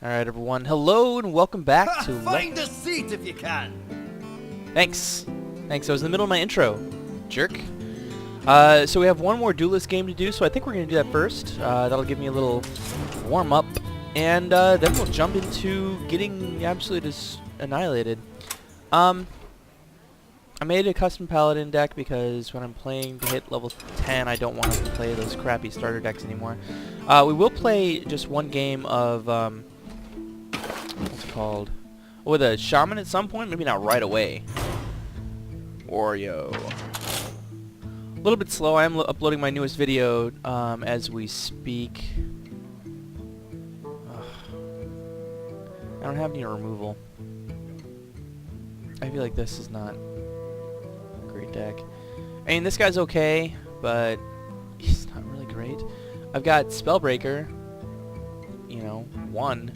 Alright everyone, hello and welcome back to Find a seat if you can. Thanks. I was in the middle of my intro, jerk. So we have one more duelist game to do, so I think we're going to do that first. That'll give me a little warm-up, and then we'll jump into getting absolutely just annihilated. I made a custom paladin deck because when I'm playing to hit level 10, I don't want to play those crappy starter decks anymore. We will play just one game of, what's it called? With a shaman at some point, maybe not right away. Oreo. A little bit slow. I am uploading my newest video as we speak. Ugh. I don't have any removal. I feel like this is not a great deck. I mean, this guy's okay, but he's not really great. I've got Spellbreaker, you know, 1.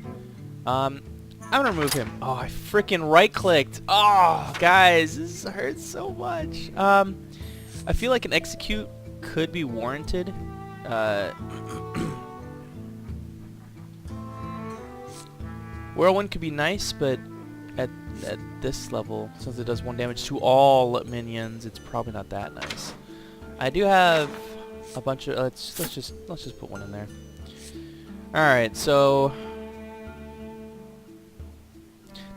I'm gonna remove him. Oh, I freaking right-clicked. Oh, guys, this hurts so much. I feel like an execute could be warranted. Whirlwind could be nice, but at this level, since it does 1 damage to all minions, it's probably not that nice. I do have a bunch of let's just put one in there. All right, so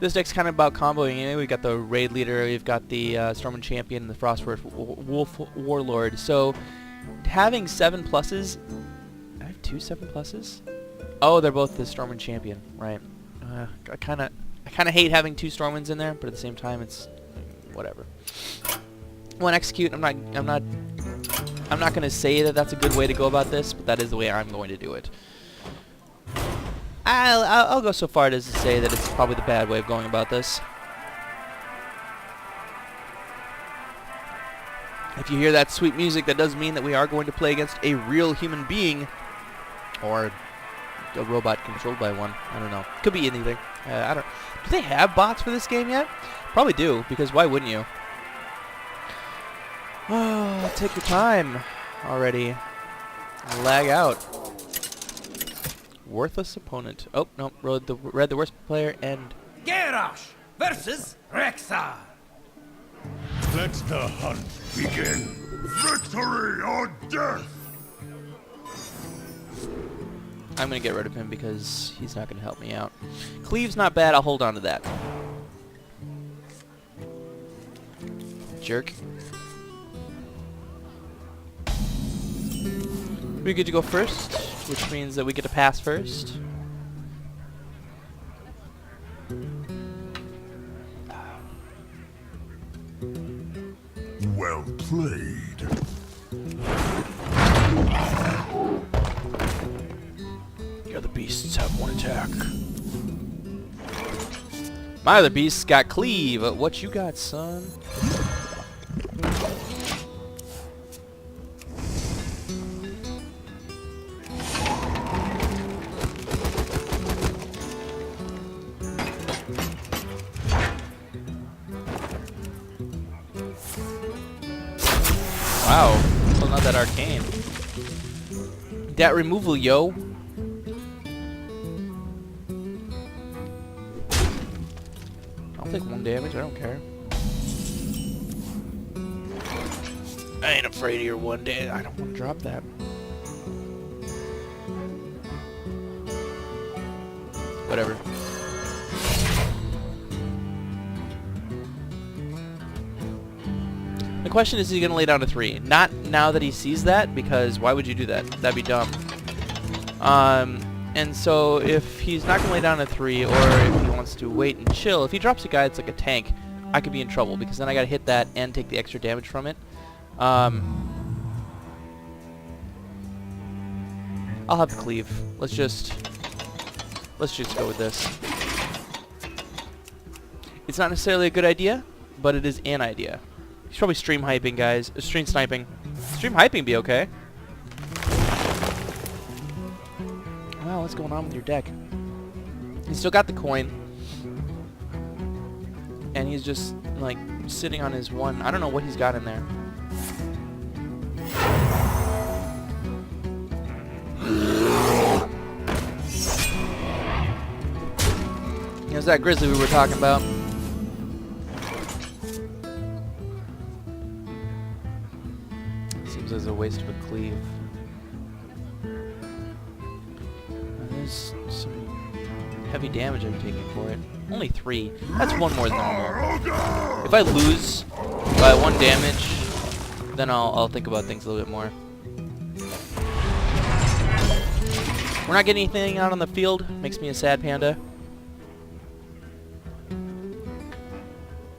this deck's kind of about comboing. You know, we've got the Raid Leader, we've got the Stormwind Champion, and the Wolf Warlord. So having 7 pluses, I have 2 7 pluses. Oh, they're both the Stormwind Champion, right? I kind of hate having 2 Stormwinds in there, but at the same time, it's whatever. One execute. I'm not gonna say that that's a good way to go about this, but that is the way I'm going to do it. I'll go so far as to say that it's probably the bad way of going about this. If you hear that sweet music, that does mean that we are going to play against a real human being, or a robot controlled by one. I don't know. Could be anything. I don't. Do they have bots for this game yet? Probably do, because why wouldn't you? Oh, take your time already. Lag out. Worthless opponent. Oh, no. Read the worst player and... Garrosh versus Rexxar. Let the hunt begin. Victory or death! I'm going to get rid of him because he's not going to help me out. Cleave's not bad. I'll hold on to that. Jerk. We get to go first, which means that we get to pass first. Well played. The other beasts have 1 attack. My other beasts got cleave. What you got, son? Wow, well, not that arcane. That removal, yo. I'll take 1 damage, I don't care. I ain't afraid of your 1 damage. I don't want to drop that. Whatever. The question is he going to lay down a 3? Not now that he sees that, because why would you do that? That'd be dumb. And so if he's not going to lay down a 3, or if he wants to wait and chill, if he drops a guy that's like a tank, I could be in trouble, because then I got to hit that and take the extra damage from it. I'll have the cleave. Let's just go with this. It's not necessarily a good idea, but it is an idea. He's probably stream hyping, guys. Stream sniping. Stream hyping be okay. Wow, what's going on with your deck? He's still got the coin. And he's just, like, sitting on his 1. I don't know what he's got in there. There's that grizzly we were talking about. Seems as a waste of a cleave. There's some heavy damage I'm taking for it. Only 3. That's 1 more than normal. If I lose by 1 damage, then I'll think about things a little bit more. We're not getting anything out on the field. Makes me a sad panda.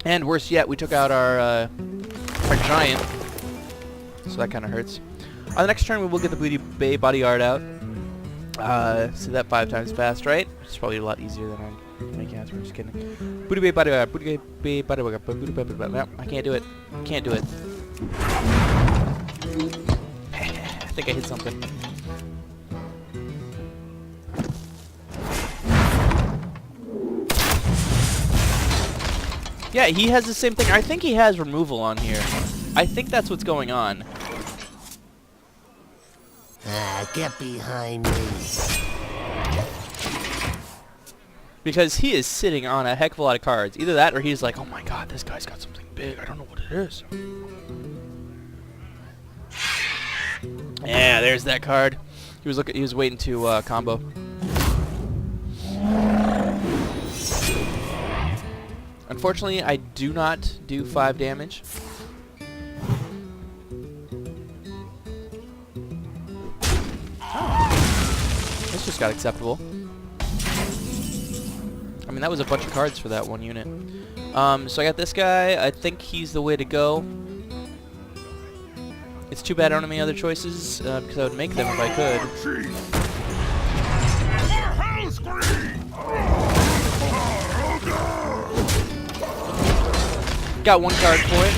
And worse yet, we took out our giant. So that kind of hurts. On the next turn, we will get the Booty Bay bodyguard out. See that 5 times fast, right? It's probably a lot easier than I'm making it. I'm just kidding. Booty Bay bodyguard. Booty Bay bodyguard. Booty Bay bodyguard. No, I can't do it. Can't do it. I think I hit something. Yeah, he has the same thing. I think he has removal on here. I think that's what's going on. Get behind me. Because he is sitting on a heck of a lot of cards. Either that or he's like, oh my god, this guy's got something big. I don't know what it is. Yeah, there's that card. He was waiting to combo. Unfortunately, I do not do 5 damage. This just got acceptable. I mean, that was a bunch of cards for that 1 unit. So I got this guy. I think he's the way to go. It's too bad I don't have any other choices, because I would make them if I could. Got 1 card for it.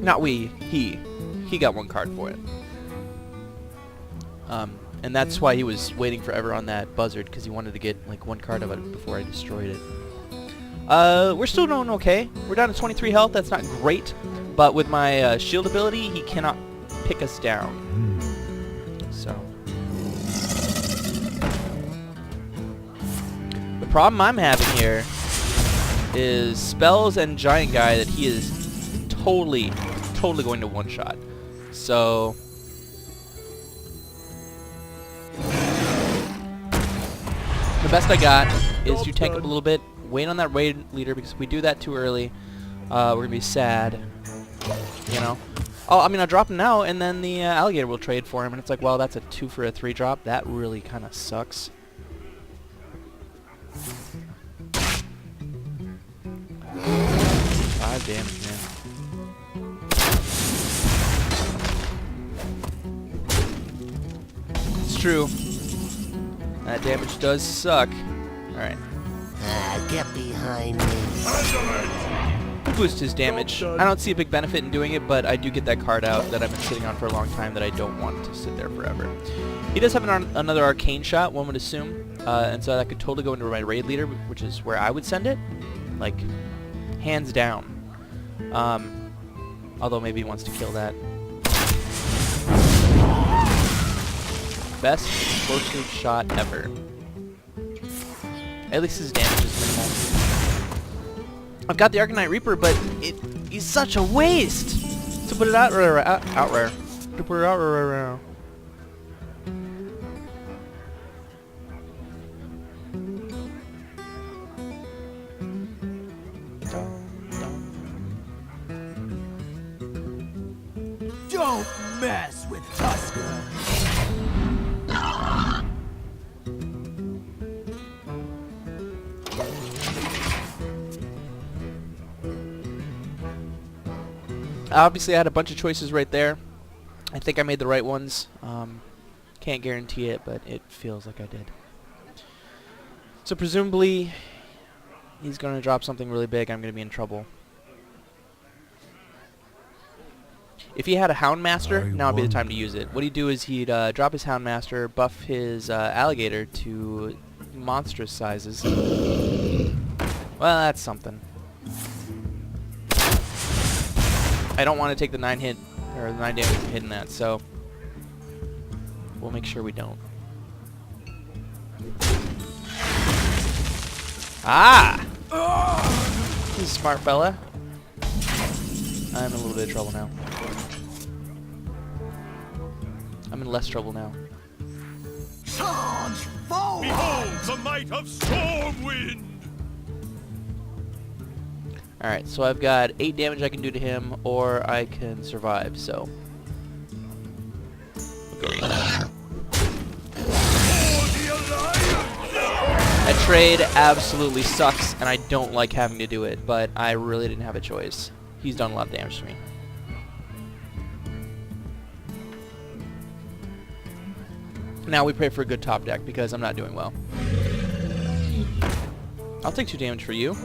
Not we, he. He got 1 card for it. And that's why he was waiting forever on that buzzard, because he wanted to get like 1 card of it before I destroyed it. We're still doing okay. We're down to 23 health. That's not great, but with my shield ability, he cannot pick us down. So the problem I'm having here is spells and giant guy that he is totally going to one-shot. So the best I got is to tank up a little bit, wait on that raid leader, because if we do that too early, we're gonna be sad. You know. Oh, I mean, I'll drop him now, and then the alligator will trade for him, and it's like, well, that's a 2 for a 3 drop. That really kind of sucks. Five damage, man. It's true. That damage does suck. Alright. Get behind me. We'll boost his damage. I don't see a big benefit in doing it, but I do get that card out that I've been sitting on for a long time that I don't want to sit there forever. He does have another arcane shot, one would assume, and so that could totally go into my raid leader, which is where I would send it. Like, hands down. Although maybe he wants to kill that. Best explosive shot ever. At least his damage is minimal. I've got the Arcanite Reaper, but he's such a waste to put it out rare. To put it out rare. Don't mess with Tusker. Obviously, I had a bunch of choices right there. I think I made the right ones. Can't guarantee it, but it feels like I did. So presumably, he's going to drop something really big. I'm going to be in trouble. If he had a Houndmaster, now would be the time to use it. What he'd do is he'd drop his Houndmaster, buff his alligator to monstrous sizes. Well, that's something. I don't want to take the 9 hit, or the 9 damage hit in that, so we'll make sure we don't. Ah! He's a smart fella. I'm in a little bit of trouble now. I'm in less trouble now. Charge forward! Behold the might of Stormwind! Alright, so I've got 8 damage I can do to him, or I can survive, so... That trade absolutely sucks, and I don't like having to do it, but I really didn't have a choice. He's done a lot of damage to me. Now we pray for a good top deck, because I'm not doing well. I'll take 2 damage for you.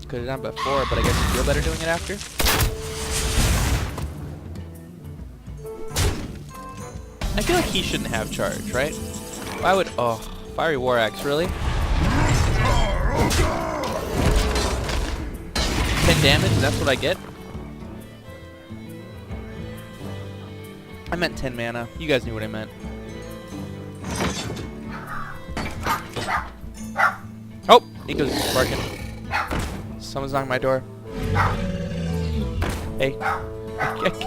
Could have done before, but I guess you feel better doing it after. I feel like he shouldn't have charge, right? Why would... Oh, Fiery War Axe, really? 10 damage, that's what I get? I meant 10 mana. You guys knew what I meant. Oh! Nico's barking. Someone's knocking my door. Hey.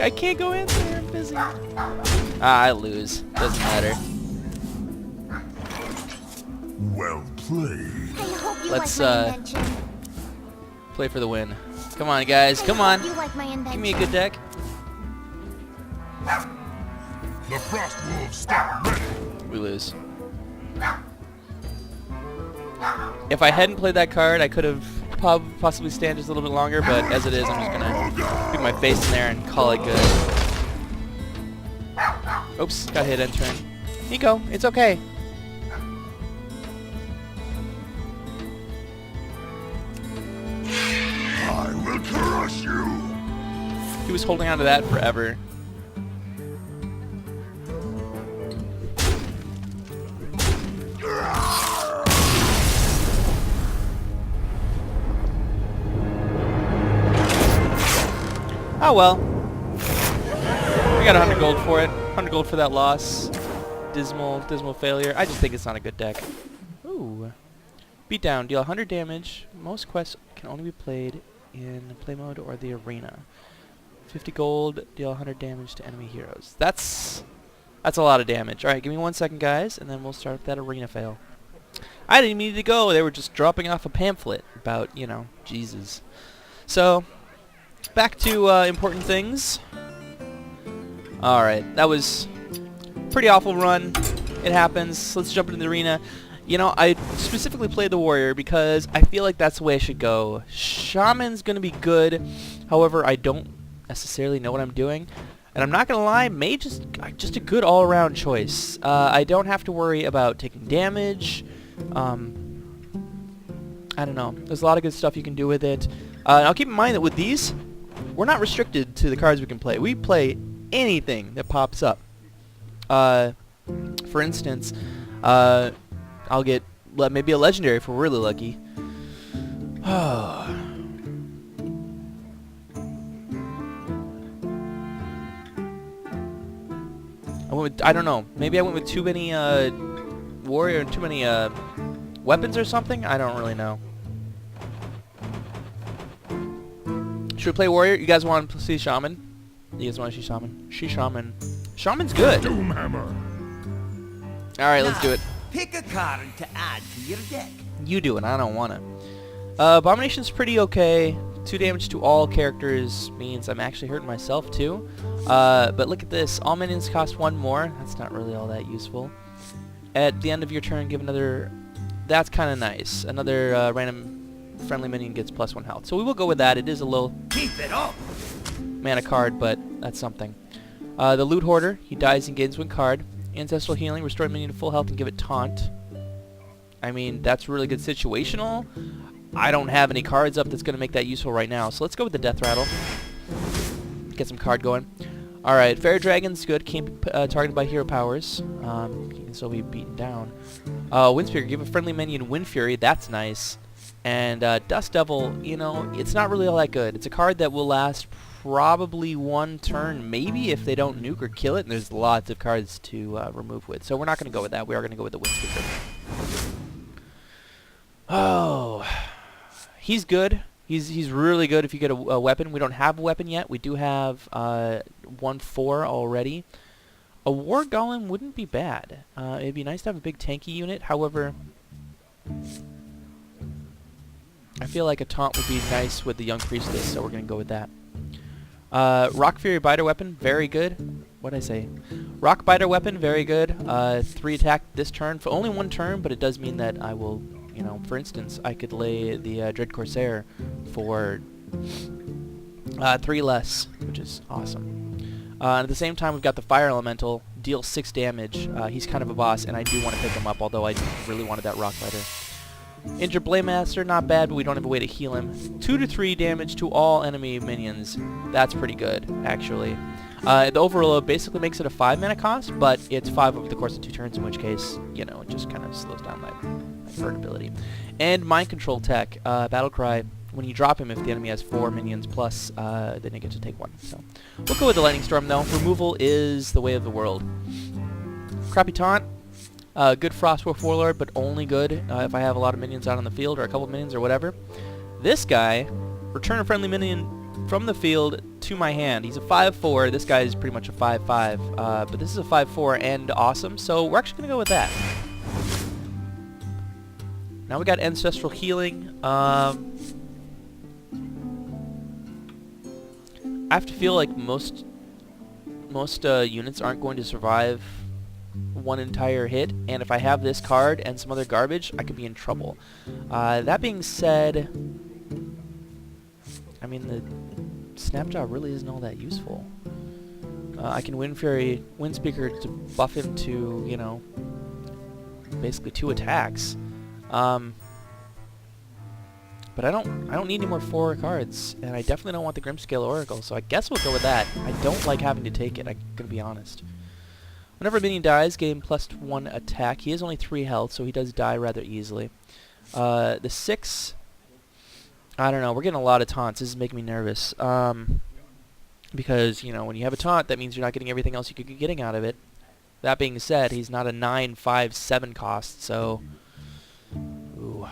I can't go in there, I'm busy. Ah, I lose. Doesn't matter. Well played. I hope you Let's, like my invention. play for the win. Come on, guys. Come on. You like my Give me a good deck. The Frost Wolves stand ready. We lose. If I hadn't played that card, I could have possibly stand just a little bit longer, but as it is, I'm just gonna put my face in there and call it good. Oops, got hit entering. Nico, it's okay. I will crush you. He was holding on to that forever. Oh well. We got 100 gold for it. 100 gold for that loss. Dismal failure. I just think it's not a good deck. Ooh. Beatdown. Deal 100 damage. Most quests can only be played in play mode or the arena. 50 gold. Deal 100 damage to enemy heroes. That's a lot of damage. Alright, give me 1 second, guys, and then we'll start that arena fail. I didn't even need to go. They were just dropping off a pamphlet about, you know, Jesus. So... back to important things. Alright, that was a pretty awful run. It happens. Let's jump into the arena. You know, I specifically played the warrior because I feel like that's the way I should go. Shaman's going to be good. However, I don't necessarily know what I'm doing. And I'm not going to lie, mage is just a good all-around choice. I don't have to worry about taking damage. I don't know. There's a lot of good stuff you can do with it. Now keep in mind that with these, we're not restricted to the cards we can play. We play anything that pops up. For instance, I'll get maybe a legendary if we're really lucky. I don't know. Maybe I went with too many warrior and too many weapons or something. I don't really know. Should we play warrior? You guys want to see shaman? You guys want to see shaman? Shaman. Shaman's good. Doomhammer. All right, let's do it. Pick a card to add to your deck. You do it. I don't want to. Abomination's pretty okay. 2 damage to all characters means I'm actually hurting myself too. But look at this. All minions cost 1 more. That's not really all that useful. At the end of your turn, give another... That's kind of nice. Another random friendly minion gets +1 health. So we will go with that. It is a low Keep it up. mana card, but that's something. The Loot Hoarder. He dies and gains 1 card. Ancestral Healing. Restore minion to full health and give it Taunt. I mean, that's really good situational. I don't have any cards up that's going to make that useful right now. So let's go with the Death Rattle. Get some card going. Alright, Fairy Dragon's good. Can't be targeted by hero powers. He can still be beaten down. Wind Spear. Give a friendly minion Wind Fury. That's nice. And Dust Devil, you know, it's not really all that good. It's a card that will last probably 1 turn, maybe, if they don't nuke or kill it. And there's lots of cards to remove with. So we're not going to go with that. We are going to go with the Wind Spear. Oh, he's good. He's really good if you get a weapon. We don't have a weapon yet. We do have 1-4 already. A war golem wouldn't be bad. It'd be nice to have a big tanky unit. However, I feel like a taunt would be nice with the young priestess, so we're gonna go with that. Rock Fury Biter Weapon, very good. What'd I say? Rock Biter Weapon, very good. 3 attack this turn for only 1 turn, but it does mean that I will, you know, for instance, I could lay the Dread Corsair for 3 less, which is awesome. And at the same time, we've got the Fire Elemental, deals 6 damage. He's kind of a boss, and I do want to pick him up, although I really wanted that Rock Biter. Injured Blade Master, not bad, but we don't have a way to heal him. 2 to 3 damage to all enemy minions. That's pretty good, actually. The Overload basically makes it a 5 mana cost, but it's 5 over the course of 2 turns, in which case, you know, it just kind of slows down my burn ability. And Mind Control Tech, Battlecry. When you drop him, if the enemy has 4 minions plus, then you get to take 1. So we'll go with the Lightning Storm, though. Removal is the way of the world. Crappy Taunt. Good Frostwolf Warlord, but only good if I have a lot of minions out on the field, or a couple of minions, or whatever. This guy, return a friendly minion from the field to my hand. He's a 5/4. This guy is pretty much a 5/5. But this is a 5/4 and awesome, so we're actually going to go with that. Now we got Ancestral Healing. I have to feel like most units aren't going to survive 1 entire hit, and if I have this card and some other garbage, I could be in trouble. That being said, I mean, the Snapjaw really isn't all that useful. I can Windspeaker to buff him to, you know, basically 2 attacks. But I don't need any more 4 cards, and I definitely don't want the Grimscale Oracle, so I guess we'll go with that. I don't like having to take it, I'm gonna be honest. Whenever a minion dies, gain +1 attack. He has only 3 health, so he does die rather easily. The 6, I don't know, we're getting a lot of taunts. This is making me nervous. Because, you know, when you have a taunt, that means you're not getting everything else you could be getting out of it. That being said, he's not a 9, 5, 7 cost, so... Ooh.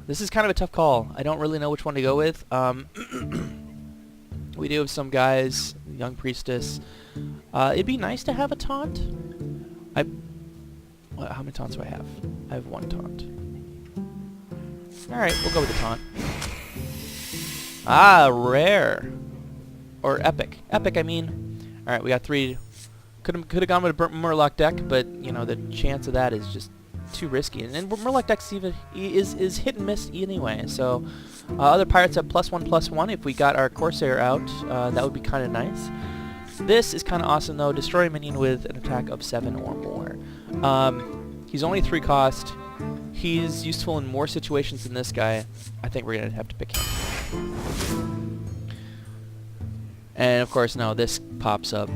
This is kind of a tough call. I don't really know which one to go with. We do have some guys, Young Priestess. It'd be nice to have a taunt. How many taunts do I have? I have 1 taunt. Alright, we'll go with the taunt. Ah, rare. Or epic. Epic, I mean. Alright, we got 3. Could have gone with a Burnt Murloc deck, but, you know, the chance of that is just too risky. And Murloc decks even is hit and miss anyway. So other pirates have +1/+1. If we got our Corsair out, that would be kind of nice. This is kind of awesome though. Destroy a minion with an attack of 7 or more. He's only 3 cost. He's useful in more situations than this guy. I think we're gonna have to pick him. And of course, no, this pops up.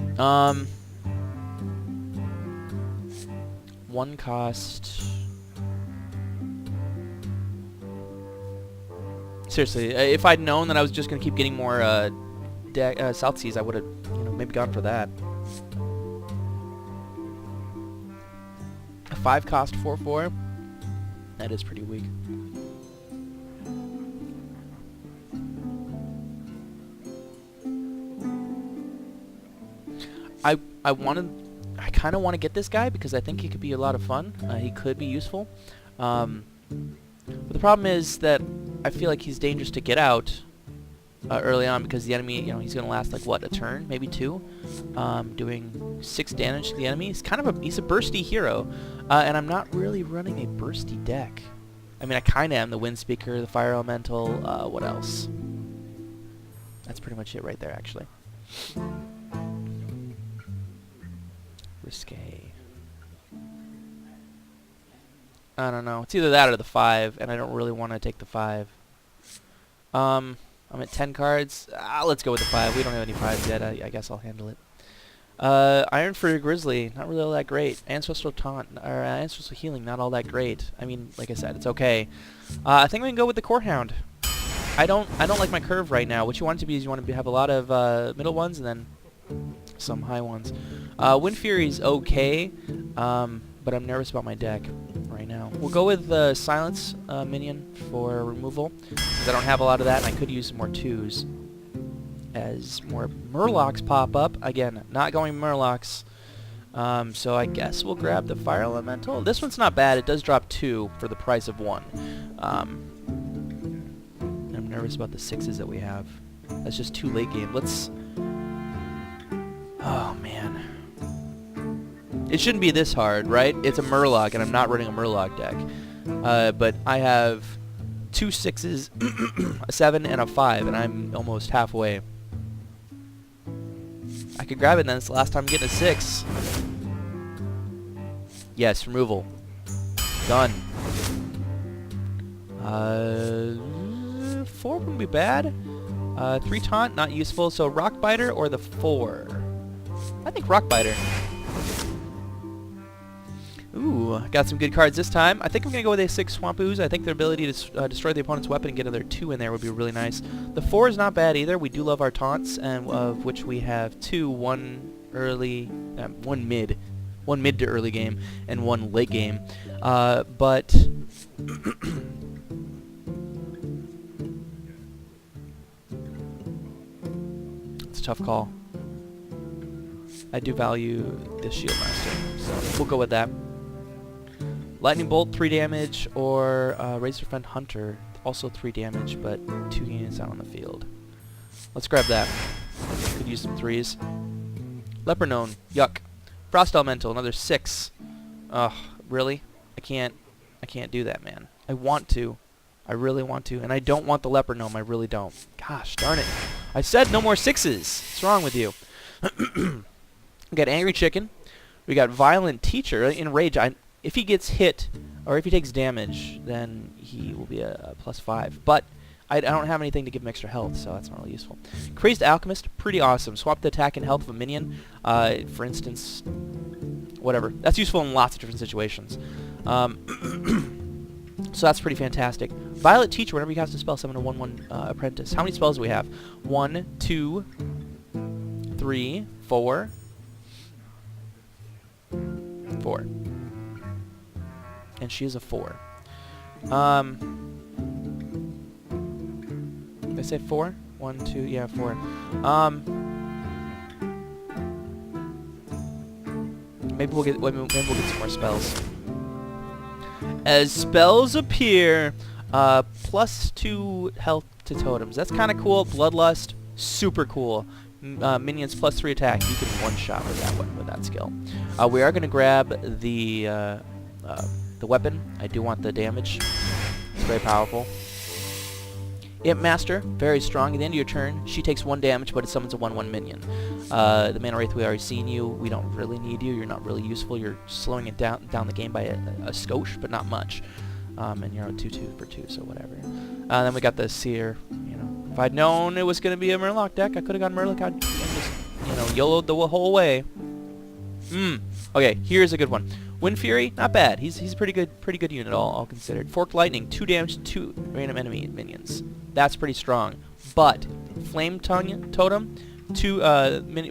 1 cost. Seriously, if I'd known that I was just gonna keep getting more South Seas, I would have, you know, maybe gone for that. A 5 cost 4/4. That is pretty weak. I kind of want to get this guy because I think he could be a lot of fun. He could be useful. But the problem is that I feel like he's dangerous to get out early on because the enemy, you know, he's going to last like what, a turn, maybe 2, doing 6 damage to the enemy. He's kind of he's a bursty hero, and I'm not really running a bursty deck. I mean, I kind of am. The Windspeaker, the Fire Elemental, what else? That's pretty much it right there, actually. Risque. I don't know. It's either that or the 5, and I don't really want to take the 5. I'm at 10 cards. Let's go with the 5. We don't have any 5s yet. I guess I'll handle it. Iron Fury Grizzly, not really all that great. Ancestral Taunt, or Ancestral Healing, not all that great. I mean, like I said, it's okay. I think we can go with the Core Hound. I don't like my curve right now. What you want it to be is you want to have a lot of middle ones and then some high ones. Wind Fury's okay, but I'm nervous about my deck. right now. We'll go with the Silence minion for removal, because I don't have a lot of that, and I could use some more 2s. As more Murlocs pop up. Again, not going Murlocs. So I guess we'll grab the Fire Elemental. This one's not bad. It does drop 2 for the price of 1. I'm nervous about the 6s that we have. That's just too late game. Let's... Oh, man. It shouldn't be this hard, right? It's a Murloc, and I'm not running a Murloc deck. But I have 2 6s, a 7, and a 5, and I'm almost halfway. I could grab it, and then it's the last time I'm getting a 6. Yes, removal. Done. 4 wouldn't be bad. 3 taunt, not useful. So Rock Biter or the 4? I think Rock Biter. Ooh, got some good cards this time. I think I'm going to go with a 6 Swamp Ooze. I think their ability to destroy the opponent's weapon and get another 2 in there would be really nice. The 4 is not bad either. We do love our taunts, and of which we have 2, 1 early, 1 mid. 1 mid to early game, and 1 late game. But... it's a tough call. I do value the Shield Master, so we'll go with that. Lightning Bolt, 3 damage, or Razorfend Hunter, also 3 damage, but 2 units out on the field. Let's grab that. Could use some 3s. Lepernon, yuck. Frost Elemental, another 6. Ugh, really? I can't do that, man. I want to. I really want to, and I don't want the Leper Gnome. I really don't. Gosh darn it. I said no more 6s. What's wrong with you? We got Angry Chicken. We got Violent Teacher. In Rage, if he gets hit, or if he takes damage, then he will be a +5. But I don't have anything to give him extra health, so that's not really useful. Crazed Alchemist, pretty awesome. Swap the attack and health of a minion. For instance, whatever. That's useful in lots of different situations. So that's pretty fantastic. Violet Teacher, whenever you cast a spell, summon a 1/1 apprentice. How many spells do we have? 1, 2, 3, 4. 4. And she is a 4. Did I say 4? 1, 2, yeah, 4. Maybe we'll get some more spells. As spells appear, +2 health to totems. That's kind of cool. Bloodlust, super cool. Minions +3 attack. You can one-shot with that skill. We are going to grab the weapon. I do want the damage. It's very powerful. Imp Master, very strong. At the end of your turn, she takes 1 damage, but it summons a 1/1 minion. The Mana Wraith, we already seen you. We don't really need you. You're not really useful. You're slowing it down the game by a skosh, but not much. And you're on 2/2 for 2, so whatever. Then we got the Seer. You know, if I'd known it was going to be a Murloc deck, I could have gone Murloc. I'd just, YOLO'd the whole way. Okay, here's a good one. Wind Fury, not bad. He's a pretty good unit, all considered. Forked Lightning, 2 damage to 2 random enemy minions. That's pretty strong. But Flame Totem,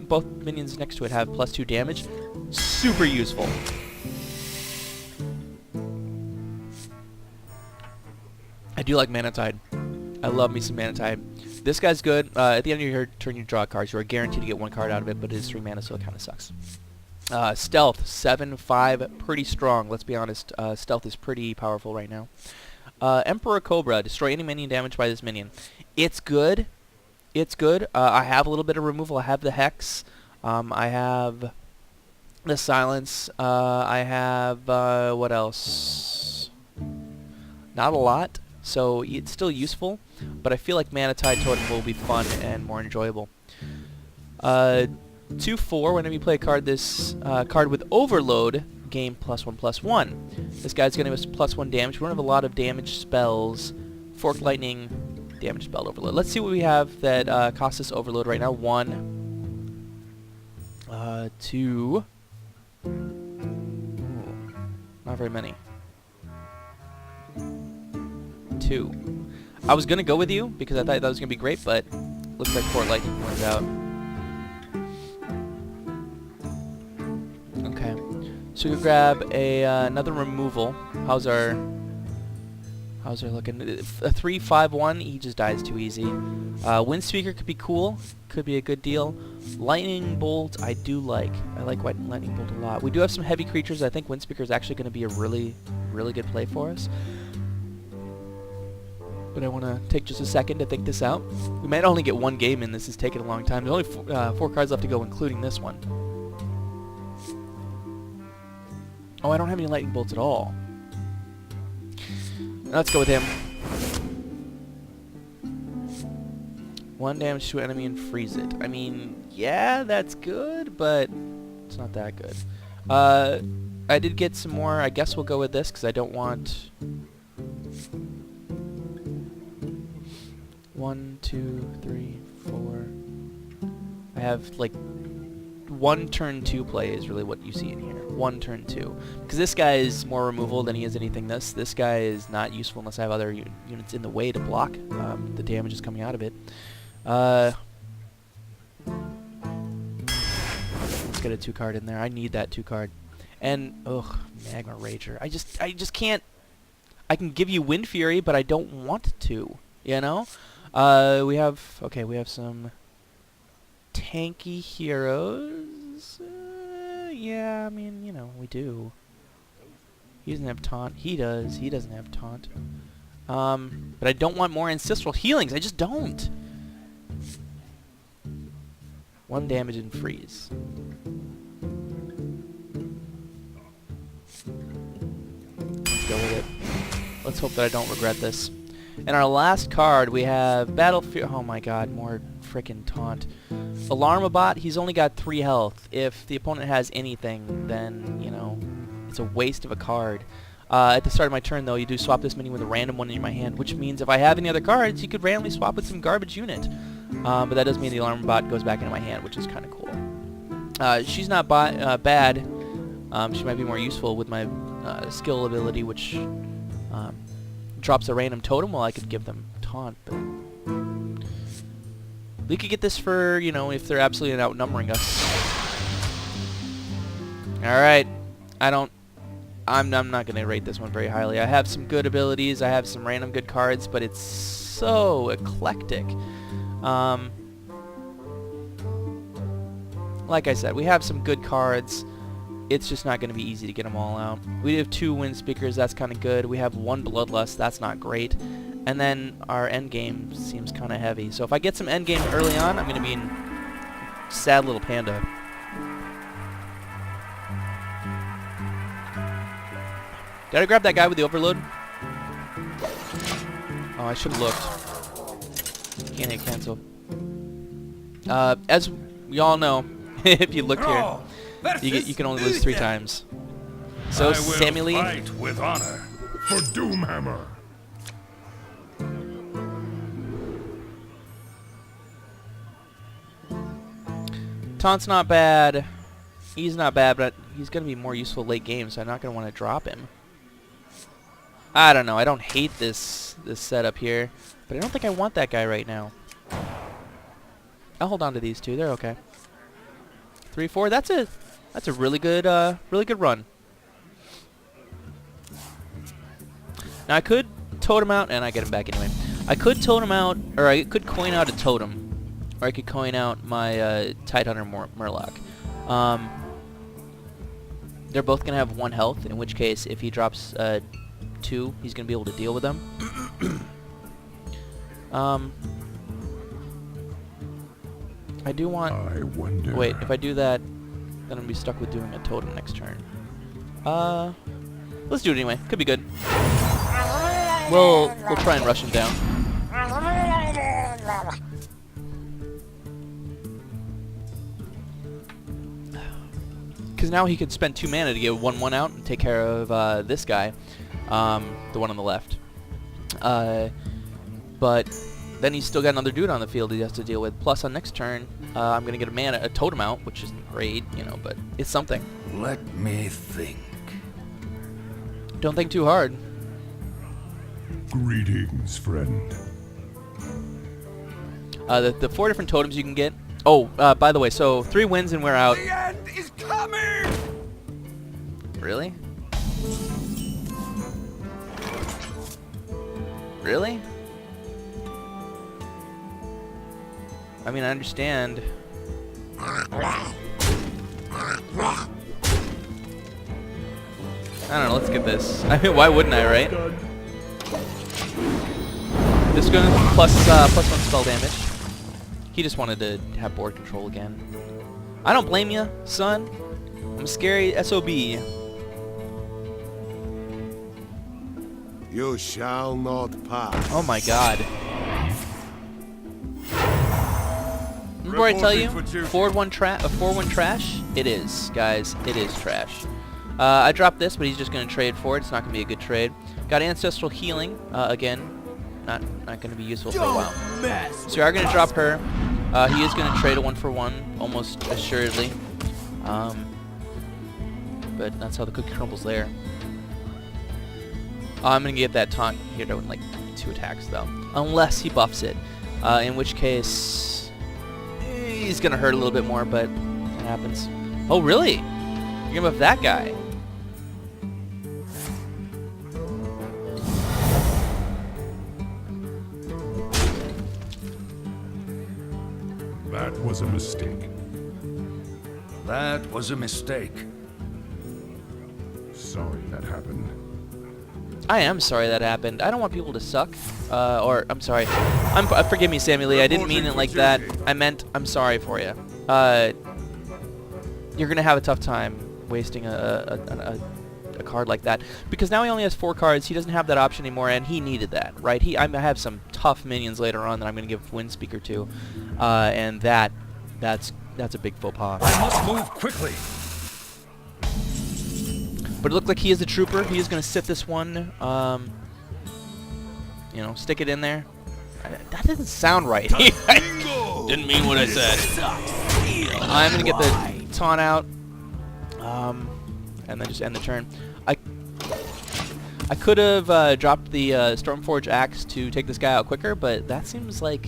both minions next to it have +2 damage. Super useful. I do like Natajn. I love me some Natajn. This guy's good. At the end of your turn, you draw cards. You are guaranteed to get 1 card out of it, but it is 3 mana, so it kind of sucks. Stealth, 7/5, pretty strong. Let's be honest. Stealth is pretty powerful right now. Emperor Cobra, destroy any minion damaged by this minion. It's good. It's good. I have a little bit of removal. I have the Hex. I have the Silence. I have, what else? Not a lot. So it's still useful, but I feel like Natajn Totem will be fun and more enjoyable. 2/4, whenever you play a card card with Overload, gain +1/+1. This guy's going to give us +1 damage. We don't have a lot of damage spells. Forked Lightning, damage spell Overload. Let's see what we have that costs us Overload right now. 1, 2. Ooh, not very many. 2. I was going to go with you because I thought that was going to be great, but looks like Forked Lightning wins out. So we grab a another removal. How's our looking? A 3-5-1. He just dies too easy. Wind Speaker could be cool. Could be a good deal. Lightning Bolt I do like. I like Lightning Bolt a lot. We do have some heavy creatures. I think Wind Speaker is actually going to be a really good play for us. But I want to take just a second to think this out. We might only get one game in. This is taking a long time. There's only 4 cards left to go, including this one. Oh, I don't have any Lightning Bolts at all. Let's go with him. 1 damage to enemy and freeze it. I mean, yeah, that's good, but it's not that good. I did get some more. I guess we'll go with this because I don't want... 1, 2, 3, 4. I have like 1 turn 2 play is really what you see in here. 1 turn 2. Because this guy is more removal than he is anything this. This guy is not useful unless I have other units in the way to block the damage is coming out of it. Let's get a 2 card in there. I need that 2 card. And ugh, Magma Rager. I just can't. I can give you Wind Fury, but I don't want to. You know. We have some tanky heroes. Yeah, I mean, you know, we do. He doesn't have taunt. He does. He doesn't have taunt. But I don't want more ancestral healings. I just don't. 1 damage and freeze. Let's go with it. Let's hope that I don't regret this. In our last card, we have Battle Fear. Oh my god, more frickin' taunt. Alarmabot, he's only got 3 health. If the opponent has anything, then, you know, it's a waste of a card. At the start of my turn, though, you do swap this mini with a random one in my hand, which means if I have any other cards, you could randomly swap with some garbage unit. But that does mean the Alarmabot goes back into my hand, which is kind of cool. She's not bad. She might be more useful with my skill ability, which drops a random totem. Well, I could give them taunt, but we could get this for, you know, if they're absolutely outnumbering us. Alright. I'm not going to rate this one very highly. I have some good abilities. I have some random good cards, but it's so eclectic. Like I said, we have some good cards. It's just not going to be easy to get them all out. We have 2 Wind Speakers. That's kind of good. We have 1 Bloodlust. That's not great. And then our end game seems kind of heavy. So if I get some end game early on, I'm going to be in sad little panda. Did I grab that guy with the overload? Oh, I should have looked. Can't hit cancel. As we all know, if you look here, you can only lose 3 times. So Sammy Lee. Fight with honor for Doomhammer. Taunt's not bad. He's not bad, but he's going to be more useful late game, so I'm not going to want to drop him. I don't know. I don't hate this setup here, but I don't think I want that guy right now. I'll hold on to these 2. They're okay. 3, 4. That's a really good run. Now I could totem out, and I get him back anyway. I could totem out, or I could coin out a totem, or I could coin out my Tidehunter Murloc. They're both gonna have 1 health, in which case, if he drops 2, he's gonna be able to deal with them. I do want... I wonder. Wait, if I do that, then I'm gonna be stuck with doing a totem next turn. Let's do it anyway. Could be good. We'll try and rush him down. Because now he could spend 2 mana to get 1/1 out and take care of this guy, the one on the left. But then he's still got another dude on the field he has to deal with. Plus, on next turn, I'm gonna get a totem out, which isn't great, you know, but it's something. Let me think. Don't think too hard. Greetings, friend. The 4 different totems you can get. Oh, by the way, so 3 wins and we're out. The end is coming! Really? Really? I mean, I understand. I don't know, let's get this. I mean, why wouldn't I, right? This is gonna plus 1 spell damage. He just wanted to have board control again. I don't blame you, son. I'm a scary SOB. You shall not pass. Oh my god. Remember I tell you, forward 1 trash? It is, guys. It is trash. I dropped this, but he's just going to trade for it. It's not going to be a good trade. Got Ancestral Healing. Again, not going to be useful for a while. So we are going to drop her. He is going to trade a 1-for-1, almost assuredly. But that's how the cookie crumbles there. I'm going to get that taunt here to like 2 attacks, though. Unless he buffs it. In which case, he's going to hurt a little bit more, but it happens. Oh, really? You're going to buff that guy? That was a mistake. That was a mistake. Sorry that happened. I am sorry that happened. I don't want people to suck. Or, I'm sorry. Forgive me, Sammy Lee. I didn't mean it like that. I meant I'm sorry for you. You're going to have a tough time wasting a card like that. Because now he only has 4 cards. He doesn't have that option anymore, and he needed that, right? I have some tough minions later on that I'm going to give Windspeaker to. And that's a big faux pas. I must move quickly. But it looked like he is a trooper. He is going to sit this one. You know, stick it in there. That didn't sound right. Didn't mean what I said. I'm going to get the taunt out. And then just end the turn. I could have dropped the Stormforge Axe to take this guy out quicker, but that seems like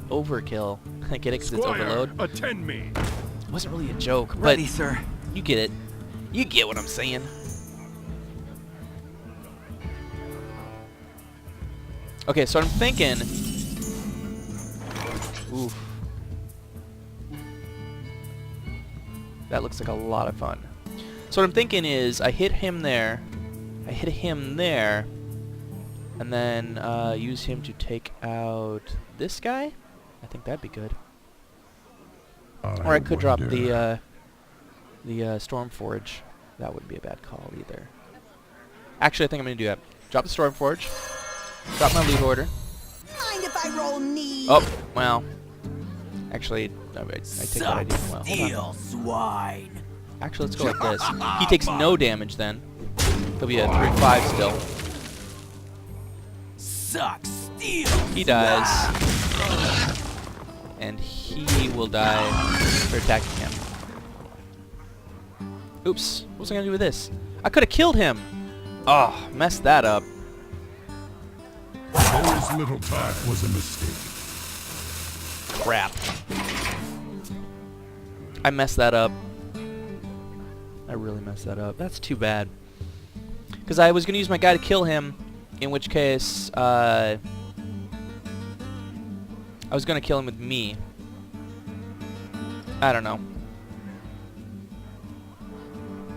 overkill. I get it because it's overload. Attend me. It wasn't really a joke, but Ready, sir. You get it. You get what I'm saying. Okay, so I'm thinking... Oof. That looks like a lot of fun. So what I'm thinking is I hit him there, and then use him to take out this guy. I think that'd be good. Or I could drop the Stormforge. That wouldn't be a bad call either. Actually, I think I'm going to do that. Drop the Stormforge. Drop my loot order. Mind if I roll knee? Oh, well. Actually, I take that idea. Well, hold on. Swine. Actually, let's go like this. He takes no damage then. He'll be a 3-5 still. Suck steel. He dies. And he will die for attacking him. Oops. What was I going to do with this? I could have killed him. Oh, messed that up. Those little that was a mistake. Crap. I messed that up. I really messed that up. That's too bad. Because I was going to use my guy to kill him, in which case, I was going to kill him with me. I don't know.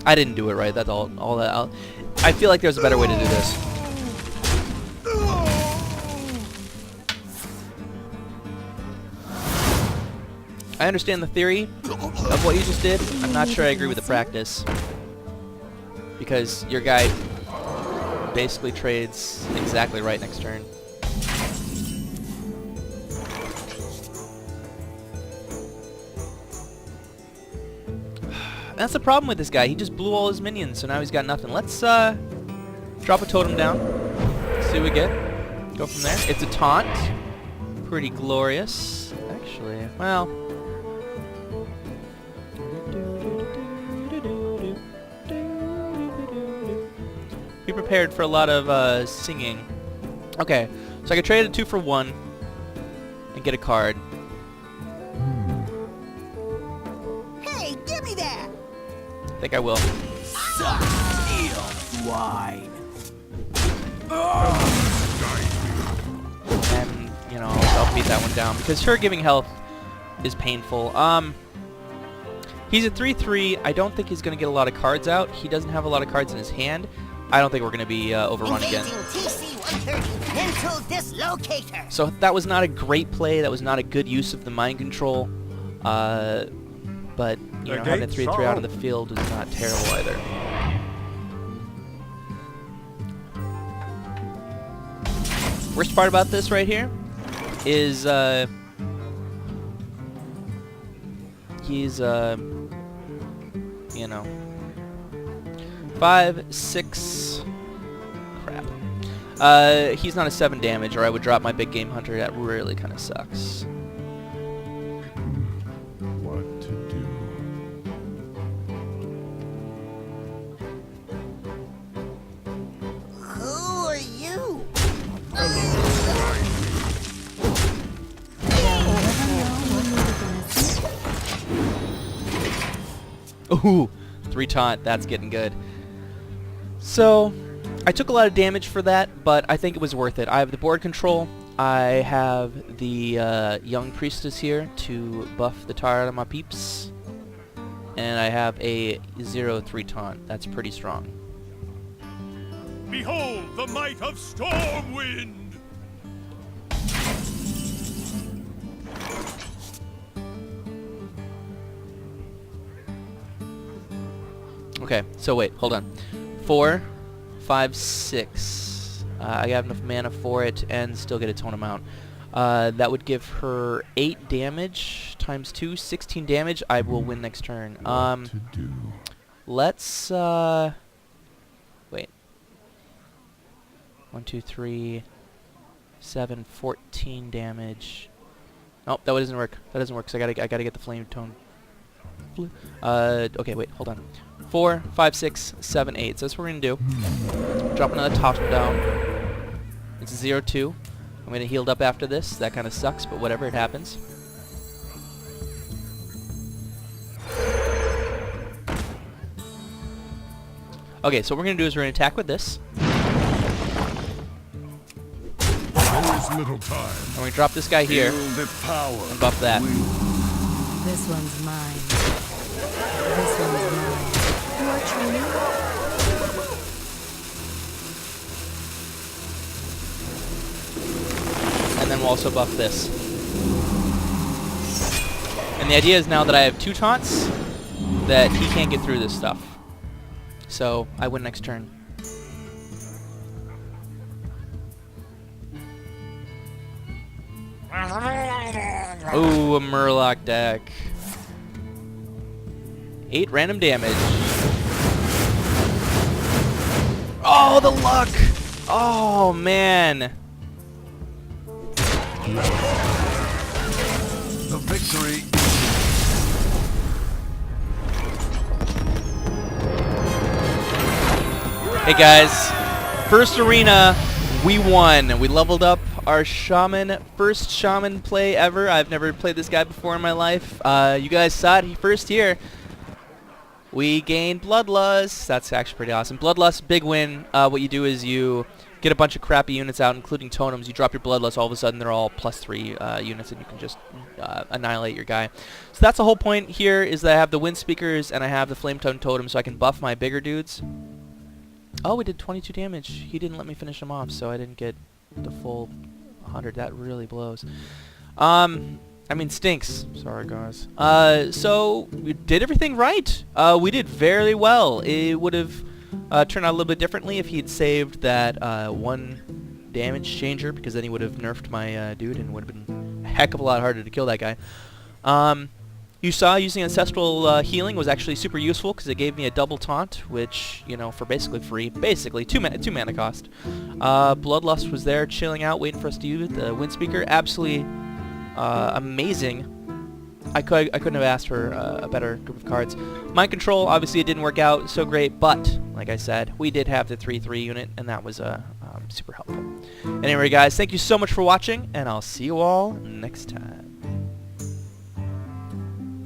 I didn't do it right. That's all that. I feel like there's a better way to do this. I understand the theory of what you just did. I'm not sure I agree with the practice. Because your guy basically trades exactly right next turn. That's the problem with this guy. He just blew all his minions, so now he's got nothing. Let's drop a totem down. See what we get. Go from there. It's a taunt. Pretty glorious. Actually, well... Be prepared for a lot of singing. Okay, so I can trade a 2-for-1 and get a card. Hey, give me that! I think I will. Suck swine. And, you know, I'll beat that one down because her giving health is painful. He's a 3-3. I don't think he's going to get a lot of cards out. He doesn't have a lot of cards in his hand. I don't think we're going to be overrun again. So that was not a great play. That was not a good use of the mind control. But, you know, having a 3-3 out of the field was not terrible either. Worst part about this right here is he's you know, 5, 6. Crap. He's not a 7 damage, or I would drop my big game hunter. That really kind of sucks. What to do? Who are you? Ooh, 3 taunt. That's getting good. So, I took a lot of damage for that, but I think it was worth it. I have the board control. I have the young priestess here to buff the tar out of my peeps. And I have a 0-3 taunt. That's pretty strong. Behold the might of Stormwind! Okay, so wait, hold on. 4, 5, 6. I got enough mana for it and still get a tone amount. That would give her 8 damage times 2, 16 damage. I will win next turn. What to do? Let's wait. 1, 2, 3, 7, 14 damage. Nope, that doesn't work. That doesn't work. So I gotta get the flame tone. Okay, wait, hold on. 4, 5, 6, 7, 8. So that's what we're gonna do. Drop another top down. It's 0-2. I'm gonna healed up after this. That kind of sucks, but whatever, it happens. Okay, so what we're gonna do is we're gonna attack with this. There is little time. And we're gonna drop this guy here Feel the power. and buff that. This one's mine. This one's mine. More training? And then we'll also buff this. And the idea is now that I have 2 taunts, that he can't get through this stuff. So I win next turn. Ooh, a Murloc deck. 8 random damage. Oh, the luck! Oh, man. The victory. Hey guys, first arena, we won. We leveled up our shaman, first shaman play ever. I've never played this guy before in my life. You guys saw it first here. We gained Bloodlust. That's actually pretty awesome. Bloodlust, big win. What you do is you get a bunch of crappy units out, including totems. You drop your Bloodlust, all of a sudden they're all +3 units, and you can just annihilate your guy. So that's the whole point here, is that I have the Wind Speakers and I have the Flame Tongue Totem, so I can buff my bigger dudes. Oh, we did 22 damage. He didn't let me finish him off, so I didn't get the full 100. That really blows. I mean, stinks. Sorry, guys. So we did everything right. We did very well. It would have turned out a little bit differently if he had saved that 1 damage changer, because then he would have nerfed my dude and would have been a heck of a lot harder to kill that guy. You saw using Ancestral Healing was actually super useful because it gave me a double taunt, which, you know, for basically free. Basically, 2 mana cost. Bloodlust was there chilling out, waiting for us to use it. The Windspeaker, absolutely amazing. I couldn't have asked for a better group of cards. Mind Control, obviously it didn't work out so great, but, like I said, we did have the 3/3 unit, and that was super helpful. Anyway, guys, thank you so much for watching, and I'll see you all next time.